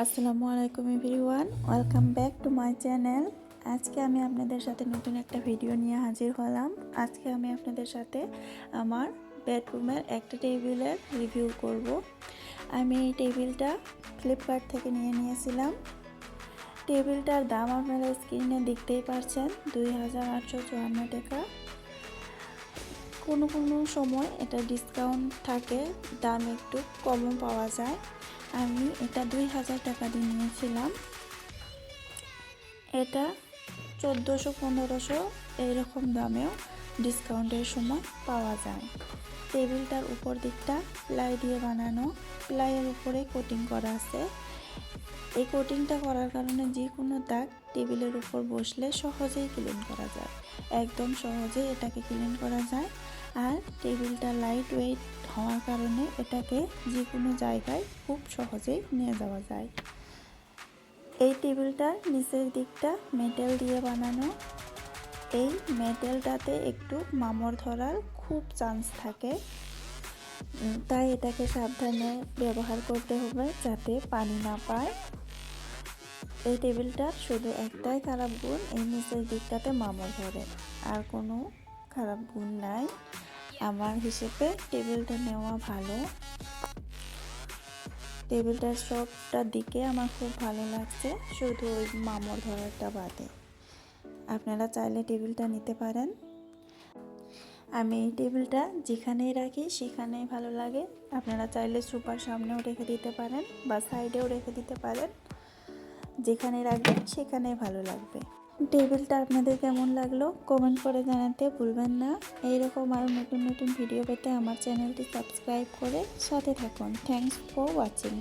আসসালামু আলাইকুম everyone, welcome back to my channel. আজকে আমি আপনাদের সাথে নতুন একটা ভিডিও নিয়ে হাজির হলাম। আজকে আমি আপনাদের সাথে আমার বেডরুমের একটা টেবিলের রিভিউ করব। আমি এই টেবিলটা ফ্লিপকার্ট থেকে নিয়েছিলাম। টেবিলটার দাম আপনারা স্ক্রিনে দেখতেই পারছেন, 2854 টাকা। কোনো কোনো সময় এটা ডিসকাউন্ট থাকে, দাম একটু কমও পাওয়া যায়। আমি এটা 2000 টাকা দিয়ে নিয়েছিলাম। এটা 1400-1500 এইরকম দামেও ডিসকাউন্টের সময় পাওয়া যায়। টেবিলটার উপর দিকটা প্লাই দিয়ে বানানো, প্লাইয়ের উপরে কোটিং করা আছে। এই কোটিংটা করার কারণে যে কোনো দাগ টেবিলের উপর বসলে সহজেই ক্লিন করা যায়, একদম সহজেই এটাকে ক্লিন করা যায়। আর টেবিলটা লাইট ওয়েট হওয়ার কারণে এটাকে যে কোনো জায়গায় খুব সহজেই নিয়ে যাওয়া যায়। এই টেবিলটার নিচের দিকটা মেটেল দিয়ে বানানো। এই মেটেলটাতে একটু মামড় ধরার খুব চান্স থাকে, তাই এটাকে সাবধানে ব্যবহার করতে হবে যাতে পানি না পায়। এই টেবিলটার শুধু একটাই খারাপ গুণ, এই নিচের দিকটাতে মামড় ধরে, আর কোনো খারাপ গুণ নাই। আমার হিসেবে টেবিলটা নেওয়া ভালো। টেবিলটার সবটা দিকে আমার খুব ভালো লাগছে, শুধু ওই মামড় ধরাটা বাদে। আপনারা চাইলে টেবিলটা নিতে পারেন। আমি এই টেবিলটা যেখানেই রাখি সেখানেই ভালো লাগে। আপনারা চাইলে সোফার সামনেও রেখে দিতে পারেন বা সাইডেও রেখে দিতে পারেন, যেখানে রাখবেন সেখানেই ভালো লাগবে। টেবিলটা আপনাদের কেমন লাগলো কমেন্ট করে জানাতে ভুলবেন না। এইরকম আরও নতুন নতুন ভিডিও পেতে আমার চ্যানেলটি সাবস্ক্রাইব করে সাথে থাকুন। Thanks for watching.